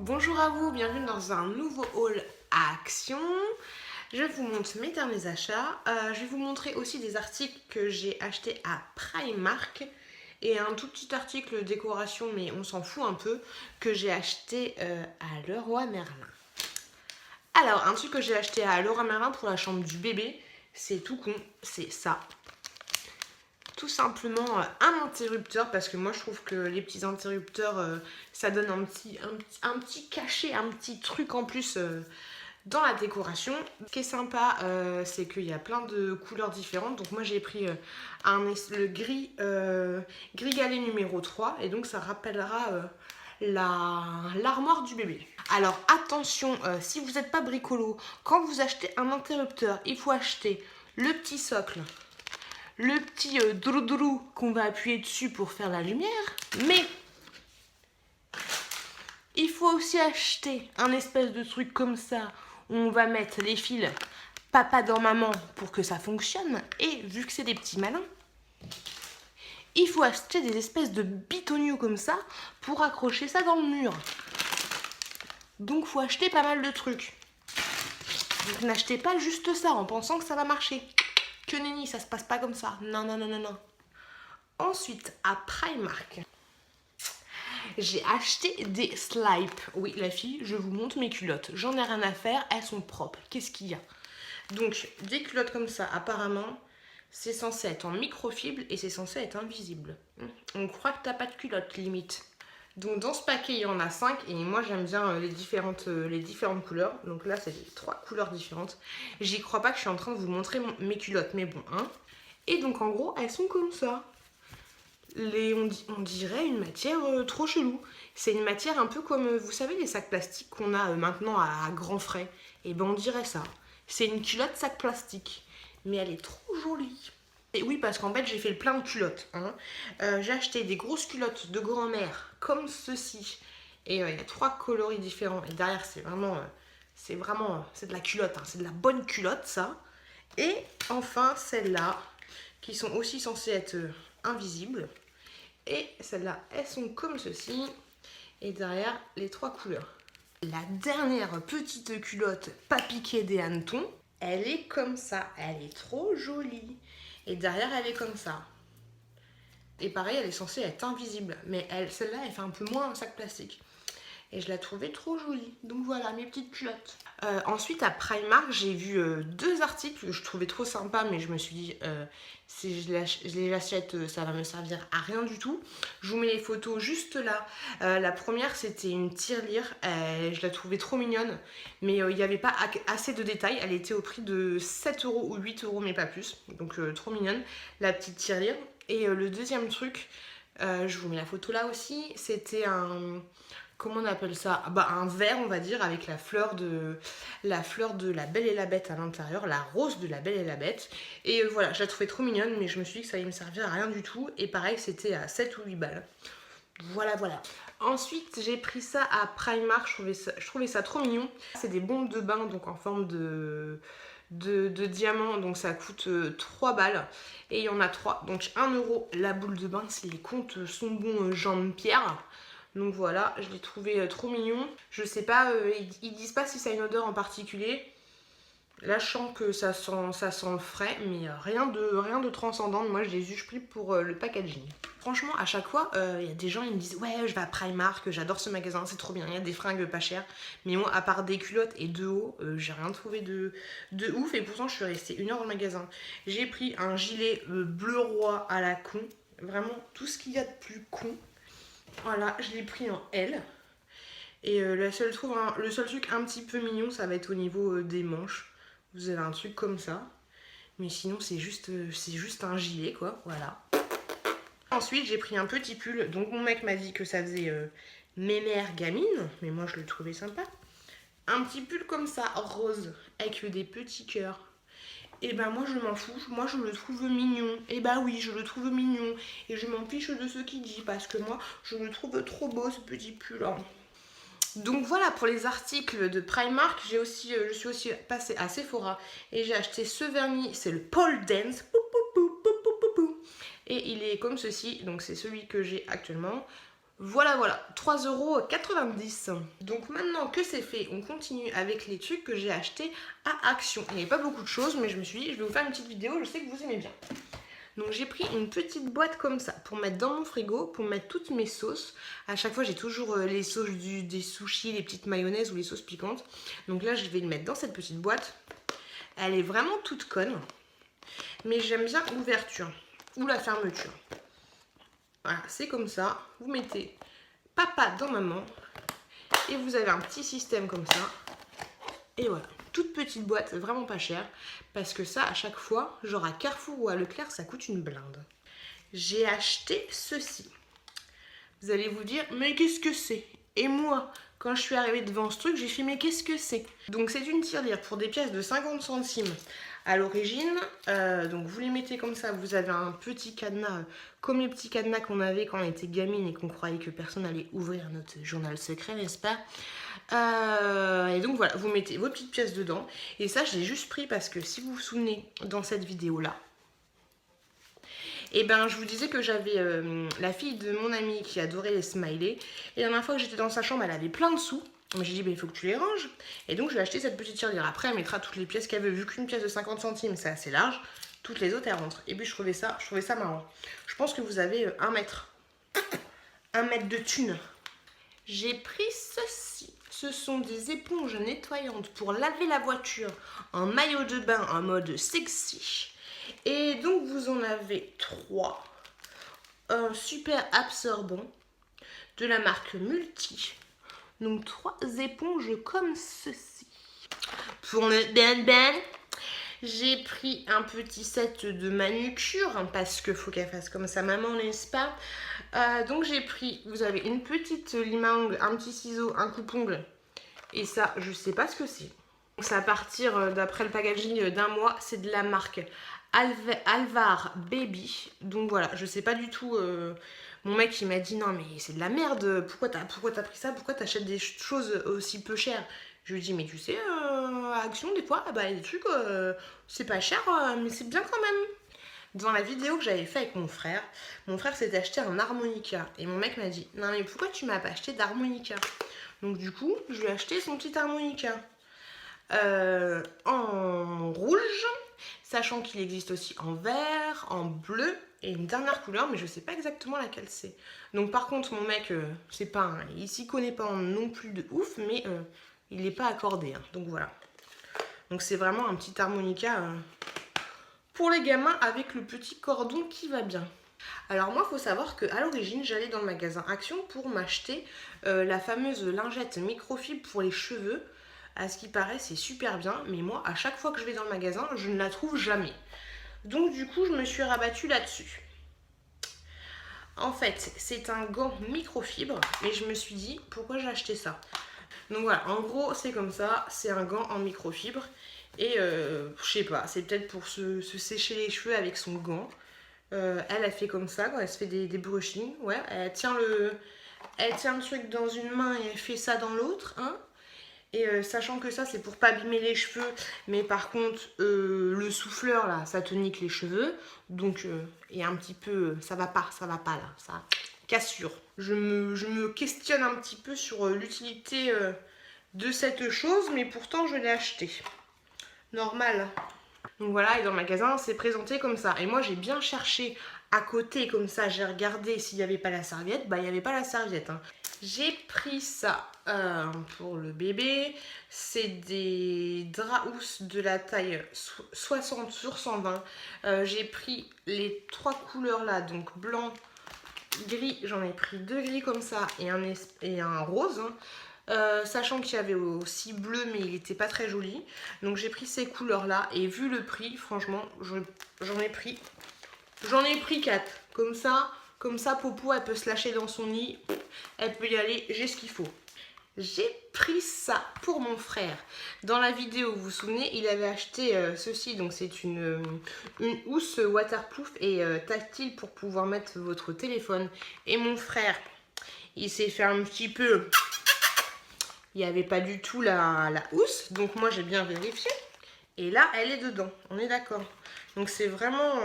Bonjour à vous, bienvenue dans un nouveau haul à Action. Je vous montre mes derniers achats. Je vais vous montrer aussi des articles que j'ai achetés à Primark et un tout petit article décoration, mais on s'en fout un peu, que j'ai acheté à Leroy Merlin. Alors, un truc que j'ai acheté à Leroy Merlin pour la chambre du bébé, c'est tout con, c'est ça. Tout simplement un interrupteur, parce que moi je trouve que les petits interrupteurs ça donne un petit cachet, un petit truc en plus dans la décoration. Ce qui est sympa c'est qu'il y a plein de couleurs différentes. Donc moi j'ai pris le gris galet numéro 3 et donc ça rappellera l'armoire du bébé. Alors attention, si vous n'êtes pas bricolo, quand vous achetez un interrupteur, il faut acheter le petit socle, le petit drou qu'on va appuyer dessus pour faire la lumière, mais il faut aussi acheter un espèce de truc comme ça où on va mettre les fils papa dans maman pour que ça fonctionne. Et vu que c'est des petits malins, il faut acheter des espèces de bitoniaux comme ça pour accrocher ça dans le mur. Donc faut acheter pas mal de trucs. Donc n'achetez pas juste ça en pensant que ça va marcher. Que nenni, ça se passe pas comme ça. Non, non, non, non, non. Ensuite, à Primark, j'ai acheté des slips. Oui, la fille, je vous montre mes culottes. J'en ai rien à faire, elles sont propres. Qu'est-ce qu'il y a? Donc, des culottes comme ça, apparemment, c'est censé être en microfibre et c'est censé être invisible. On croit que t'as pas de culotte, limite. Donc, dans ce paquet, il y en a 5 et moi, j'aime bien les différentes couleurs. Donc là, c'est 3 couleurs différentes. J'y crois pas que je suis en train de vous montrer mes culottes, mais bon, hein. Et donc, en gros, elles sont comme ça. On dirait une matière trop chelou. C'est une matière un peu comme, vous savez, les sacs plastiques qu'on a maintenant à grands frais. Et ben on dirait ça. C'est une culotte sac plastique. Mais elle est trop jolie. Et oui, parce qu'en fait, j'ai fait le plein de culottes. Hein. J'ai acheté des grosses culottes de grand-mère, comme ceci. Et il y a 3 coloris différents. Et derrière, c'est de la culotte. Hein. C'est de la bonne culotte, ça. Et enfin, celles-là, qui sont aussi censées être invisibles. Et celles-là, elles sont comme ceci. Et derrière, les 3 couleurs. La dernière petite culotte pas piquée des hannetons, elle est comme ça. Elle est trop jolie. Et derrière, elle est comme ça. Et pareil, elle est censée être invisible. Mais celle-là, elle fait un peu moins un sac plastique. Et je la trouvais trop jolie. Donc voilà, mes petites culottes. Ensuite, à Primark, j'ai vu 2 articles que je trouvais trop sympas, mais je me suis dit, si je les achète, ça va me servir à rien du tout. Je vous mets les photos juste là. La première, c'était une tirelire. Je la trouvais trop mignonne, mais il n'y avait pas assez de détails. Elle était au prix de 7 euros ou 8 euros, mais pas plus. Donc trop mignonne, la petite tirelire. Et le deuxième truc, je vous mets la photo là aussi, c'était un... Comment on appelle ça? Bah, un verre, on va dire, avec la fleur de la Belle et la Bête à l'intérieur, la rose de la Belle et la Bête. Et voilà, je la trouvais trop mignonne, mais je me suis dit que ça allait me servir à rien du tout. Et pareil, c'était à 7 ou 8 balles. Voilà, voilà. Ensuite, j'ai pris ça à Primark, je trouvais ça trop mignon. C'est des bombes de bain, donc en forme de diamant, donc ça coûte 3 balles. Et il y en a 3, donc 1 euro la boule de bain, si les comptes sont bons, Jean-Pierre. Donc voilà, je l'ai trouvé trop mignon. Je sais pas, ils disent pas si ça a une odeur en particulier. Là, je sens que ça sent le frais, mais rien de transcendant. Moi, je les ai pris pour le packaging. Franchement, à chaque fois, il y a des gens, ils me disent « Ouais, je vais à Primark, j'adore ce magasin, c'est trop bien, il y a des fringues pas chères. » Mais moi, à part des culottes et de hauts, j'ai rien trouvé de ouf. Et pourtant, je suis restée 1 heure dans le magasin. J'ai pris un gilet bleu roi à la con. Vraiment, tout ce qu'il y a de plus con. Voilà, je l'ai pris en L. Et le seul truc un petit peu mignon, ça va être au niveau des manches. Vous avez un truc comme ça. Mais sinon, c'est juste un gilet, quoi. Voilà. Ensuite, j'ai pris un petit pull. Donc, mon mec m'a dit que ça faisait mémère gamine. Mais moi, je le trouvais sympa. Un petit pull comme ça, rose, avec des petits cœurs. Et ben moi je m'en fous, moi je le trouve mignon. Et bah oui, je le trouve mignon. Et je m'en fiche de ce qu'il dit parce que moi je le trouve trop beau ce petit pull là. Donc voilà pour les articles de Primark. Je suis aussi passée à Sephora et j'ai acheté ce vernis, c'est le Pole Dance. Et il est comme ceci, donc c'est celui que j'ai actuellement. Voilà, voilà, 3,90 €. Donc maintenant que c'est fait, on continue avec les trucs que j'ai achetés à Action. Il n'y avait pas beaucoup de choses, mais je me suis dit, je vais vous faire une petite vidéo, je sais que vous aimez bien. Donc j'ai pris une petite boîte comme ça pour mettre dans mon frigo, pour mettre toutes mes sauces. À chaque fois j'ai toujours les sauces des sushis, les petites mayonnaises ou les sauces piquantes. Donc là je vais le mettre dans cette petite boîte. Elle est vraiment toute conne, mais j'aime bien l'ouverture ou la fermeture. Voilà, c'est comme ça. Vous mettez papa dans maman et vous avez un petit système comme ça. Et voilà, toute petite boîte, vraiment pas chère, parce que ça, à chaque fois, genre à Carrefour ou à Leclerc, ça coûte une blinde. J'ai acheté ceci. Vous allez vous dire, mais qu'est-ce que c'est? Et moi, quand je suis arrivée devant ce truc, j'ai fait, mais qu'est-ce que c'est? Donc c'est une tirelire pour des pièces de 50 centimes à l'origine. Donc vous les mettez comme ça, vous avez un petit cadenas, comme les petits cadenas qu'on avait quand on était gamine et qu'on croyait que personne allait ouvrir notre journal secret, n'est-ce pas? Et donc voilà, vous mettez vos petites pièces dedans. Et ça, je l'ai juste pris parce que si vous vous souvenez, dans cette vidéo-là, et ben je vous disais que j'avais la fille de mon amie qui adorait les smileys. Et la dernière fois que j'étais dans sa chambre, elle avait plein de sous. J'ai dit, bah, il faut que tu les ranges. Et donc je vais acheter cette petite tirelire. Après, elle mettra toutes les pièces qu'elle veut. Vu qu'une pièce de 50 centimes, c'est assez large, toutes les autres, elles rentrent. Et puis je trouvais ça marrant. Je pense que vous avez 1 mètre. 1 mètre de thune. J'ai pris ceci. Ce sont des éponges nettoyantes pour laver la voiture en maillot de bain en mode sexy. Et donc vous en avez 3. Un super absorbant de la marque Multi. Donc 3 éponges comme ceci. Pour le ben, j'ai pris un petit set de manucure parce qu'il faut qu'elle fasse comme sa maman, n'est-ce pas? Donc j'ai pris, vous avez une petite lime à ongles, un petit ciseau, un coupe-ongle. Et ça, je sais pas ce que c'est. C'est à partir, d'après le packaging, d'1 mois. C'est de la marque Alvar Baby. Donc voilà, je sais pas du tout. Mon mec il m'a dit non mais c'est de la merde. Pourquoi t'as pris ça? Pourquoi t'achètes des choses aussi peu chères? Je lui dis mais tu sais, à Action des fois, bah, il y a des trucs, c'est pas cher, mais c'est bien quand même. Dans la vidéo que j'avais fait avec mon frère s'est acheté un harmonica. Et mon mec m'a dit non mais pourquoi tu m'as pas acheté d'harmonica? Donc du coup, je lui ai acheté son petit harmonica en rouge, sachant qu'il existe aussi en vert, en bleu et une dernière couleur, mais je sais pas exactement laquelle c'est. Donc par contre, mon mec, c'est pas il s'y connaît pas non plus de ouf, mais il n'est pas accordé. Hein, donc voilà. Donc c'est vraiment un petit harmonica pour les gamins avec le petit cordon qui va bien. Alors moi, il faut savoir qu'à l'origine, j'allais dans le magasin Action pour m'acheter la fameuse lingette microfibre pour les cheveux. À ce qui paraît, c'est super bien, mais moi, à chaque fois que je vais dans le magasin, je ne la trouve jamais. Donc du coup, je me suis rabattue là-dessus. En fait, c'est un gant microfibre, et je me suis dit, pourquoi j'ai acheté ça? Donc voilà, en gros, c'est comme ça, c'est un gant en microfibre, et je sais pas, c'est peut-être pour se sécher les cheveux avec son gant. Elle fait comme ça quand elle se fait des brushings. Ouais, elle tient le truc dans une main et elle fait ça dans l'autre. Hein. Et sachant que ça, c'est pour pas abîmer les cheveux. Mais par contre, le souffleur, là, ça te nique les cheveux. Donc, et un petit peu, ça va pas là. Ça cassure. Je me questionne un petit peu sur l'utilité de cette chose. Mais pourtant, je l'ai acheté. Normal. Donc voilà, et dans le magasin, c'est présenté comme ça. Et moi, j'ai bien cherché à côté, comme ça, j'ai regardé s'il n'y avait pas la serviette. Bah, il n'y avait pas la serviette. Hein. J'ai pris ça pour le bébé. C'est des draps housses de la taille 60 sur 120. J'ai pris les 3 couleurs là, donc blanc, gris. J'en ai pris 2 gris comme ça et un rose. Hein. Sachant qu'il y avait aussi bleu mais il était pas très joli, donc j'ai pris ces couleurs là et vu le prix franchement j'en ai pris 4 comme ça Popo elle peut se lâcher dans son lit, elle peut y aller, j'ai ce qu'il faut. J'ai pris ça pour mon frère. Dans la vidéo, vous vous souvenez, il avait acheté ceci. Donc c'est une housse waterproof et tactile pour pouvoir mettre votre téléphone. Et mon frère, il s'est fait un petit peu... Il n'y avait pas du tout la housse, donc moi j'ai bien vérifié. Et là, elle est dedans, on est d'accord. Donc c'est vraiment...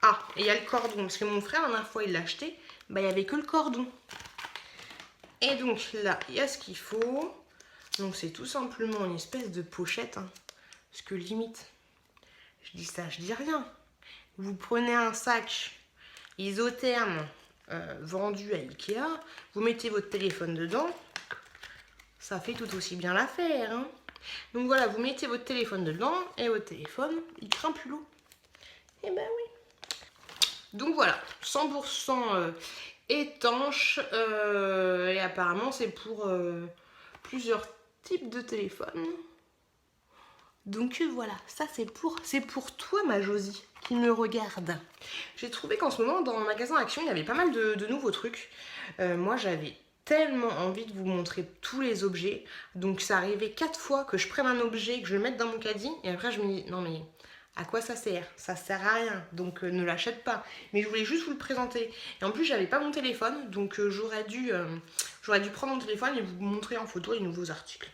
Ah, et il y a le cordon, parce que mon frère, la dernière fois, il l'a acheté, bah, il n'y avait que le cordon. Et donc là, il y a ce qu'il faut. Donc c'est tout simplement une espèce de pochette. Hein, parce que limite, je dis ça, je dis rien. Vous prenez un sac isotherme vendu à Ikea, vous mettez votre téléphone dedans, ça fait tout aussi bien l'affaire. Hein. Donc voilà, vous mettez votre téléphone dedans et votre téléphone, il craint plus l'eau. Et ben oui. Donc voilà, 100% étanche et apparemment c'est pour plusieurs types de téléphones. Donc voilà, ça c'est pour toi ma Josie qui me regarde. J'ai trouvé qu'en ce moment dans le magasin Action il y avait pas mal de nouveaux trucs. Moi j'avais tellement envie de vous montrer tous les objets. Donc ça arrivait 4 fois que je prenne un objet, que je le mette dans mon caddie et après je me dis non mais à quoi ça sert? Ça sert à rien, donc ne l'achète pas. Mais je voulais juste vous le présenter. Et en plus j'avais pas mon téléphone, donc j'aurais dû prendre mon téléphone et vous montrer en photo les nouveaux articles.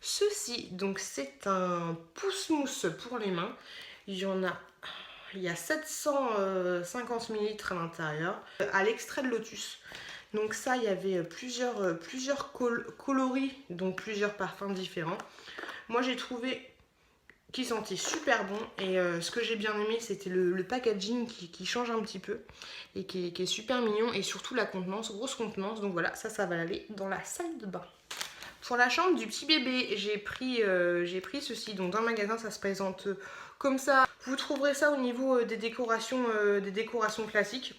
Ceci, donc c'est un pousse-mousse pour les mains. Il y a 750 ml à l'intérieur, à l'extrait de lotus. Donc ça, il y avait plusieurs coloris, donc plusieurs parfums différents. Moi, j'ai trouvé qu'ils sentaient super bon. Et ce que j'ai bien aimé, c'était le packaging qui change un petit peu et qui est super mignon. Et surtout la contenance, grosse contenance. Donc voilà, ça va aller dans la salle de bain. Pour la chambre du petit bébé, j'ai pris ceci. Donc dans le magasin, ça se présente comme ça. Vous trouverez ça au niveau des décorations classiques.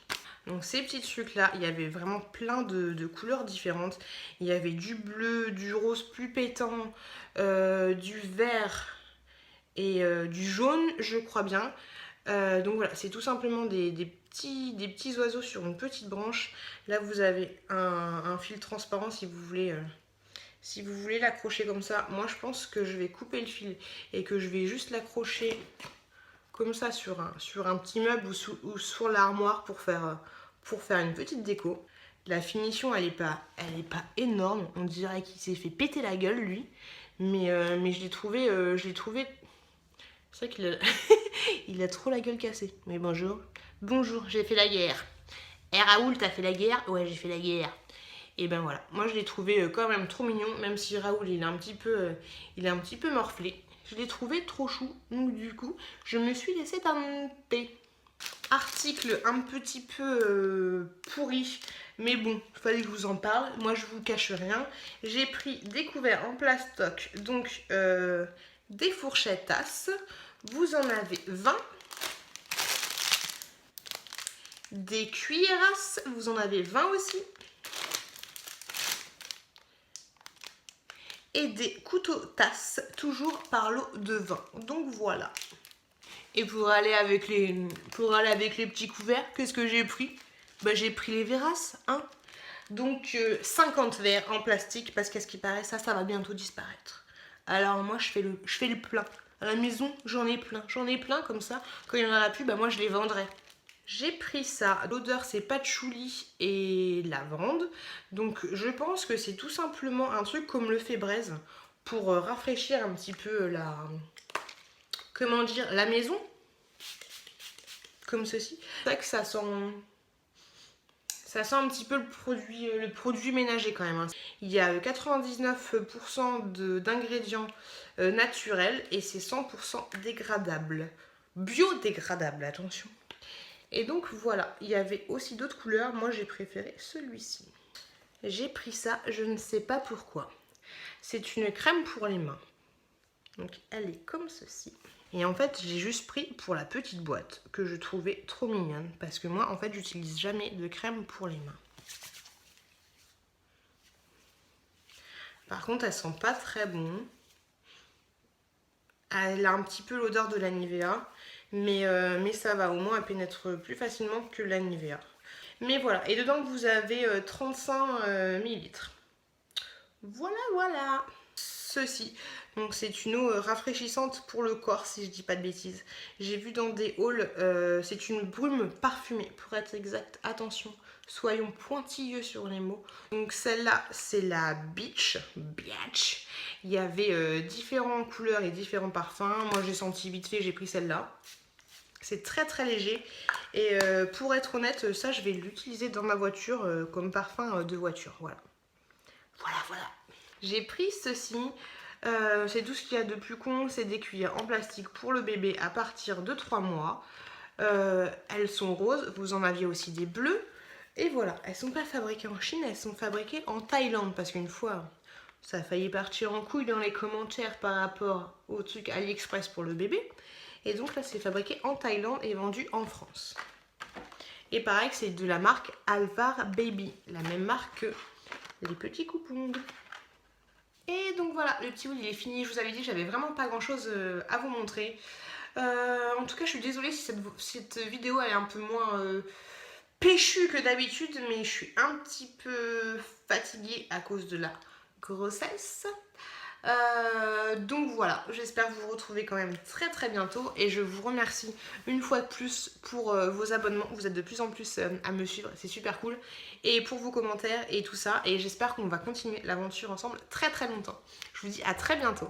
Donc ces petits trucs là, il y avait vraiment plein de couleurs différentes. Il y avait du bleu, du rose plus pétant, du vert et du jaune, je crois bien. Donc voilà, c'est tout simplement des petits oiseaux sur une petite branche. Là vous avez un fil transparent si vous voulez l'accrocher comme ça. Moi je pense que je vais couper le fil et que je vais juste l'accrocher comme ça sur un petit meuble ou sur l'armoire pour faire une petite déco. La finition elle est pas énorme, on dirait qu'il s'est fait péter la gueule lui, mais je l'ai trouvé c'est vrai qu'il a il a trop la gueule cassée. Mais bonjour, j'ai fait la guerre. Eh Raoul, t'as fait la guerre? Ouais, j'ai fait la guerre. Et ben voilà, moi je l'ai trouvé quand même trop mignon, même si Raoul il est un petit peu morflé. Je l'ai trouvé trop chou, donc du coup, je me suis laissée tenter. Article un petit peu pourri, mais bon, il fallait que je vous en parle. Moi je vous cache rien. J'ai pris des couverts en plastoc, donc des fourchettes tasses. Vous en avez 20. Des cuillères, vous en avez 20 aussi. Et des couteaux tasses, toujours par lot de vin. Donc voilà. Et pour aller avec les petits couverts, qu'est-ce que j'ai pris? Bah, j'ai pris les Verras, hein. Donc 50 verres en plastique, parce qu'à ce qui paraît, ça va bientôt disparaître. Alors moi, je fais le plein. À la maison, j'en ai plein comme ça. Quand il n'y en aura plus, bah moi je les vendrai. J'ai pris ça, l'odeur c'est patchouli et lavande. Donc je pense que c'est tout simplement un truc comme le fait Braise pour rafraîchir un petit peu la maison. Comme ceci. C'est vrai que ça sent un petit peu le produit ménager quand même. Hein. Il y a 99% d'ingrédients naturels et c'est 100% dégradable. Biodégradable, attention. Et donc voilà, il y avait aussi d'autres couleurs. Moi j'ai préféré celui-ci. J'ai pris ça, je ne sais pas pourquoi. C'est une crème pour les mains. Donc elle est comme ceci. Et en fait j'ai juste pris pour la petite boîte que je trouvais trop mignonne. Parce que moi en fait j'utilise jamais de crème pour les mains. Par contre elle sent pas très bon. Elle a un petit peu l'odeur de la Nivea. Mais ça va, au moins elle pénètre plus facilement que la Nivea. Mais voilà, et dedans vous avez 35 ml. Voilà. Ceci, donc c'est une eau rafraîchissante pour le corps si je dis pas de bêtises. J'ai vu dans des hauls, c'est une brume parfumée pour être exact. Attention, soyons pointilleux sur les mots. Donc celle-là c'est la Beach. Il y avait différentes couleurs et différents parfums. Moi j'ai senti vite fait, j'ai pris celle-là. C'est très très léger. Et pour être honnête, ça je vais l'utiliser dans ma voiture comme parfum de voiture. Voilà. Voilà. J'ai pris ceci. C'est tout ce qu'il y a de plus con. C'est des cuillères en plastique pour le bébé à partir de 3 mois. Elles sont roses. Vous en aviez aussi des bleues. Et voilà, elles sont pas fabriquées en Chine, elles sont fabriquées en Thaïlande. Parce qu'une fois, ça a failli partir en couille dans les commentaires par rapport au truc AliExpress pour le bébé. Et donc là, c'est fabriqué en Thaïlande et vendu en France. Et pareil, c'est de la marque Alvar Baby, la même marque que les petits coupons. Et donc voilà, le petit haul il est fini. Je vous avais dit que j'avais vraiment pas grand chose à vous montrer. En tout cas, je suis désolée si cette vidéo elle est un peu moins péchue que d'habitude, mais je suis un petit peu fatiguée à cause de la grossesse. Donc voilà, j'espère vous retrouver quand même très très bientôt et je vous remercie une fois de plus pour vos abonnements. Vous êtes de plus en plus à me suivre, c'est super cool, et pour vos commentaires et tout ça, et j'espère qu'on va continuer l'aventure ensemble très très longtemps. Je vous dis à très bientôt.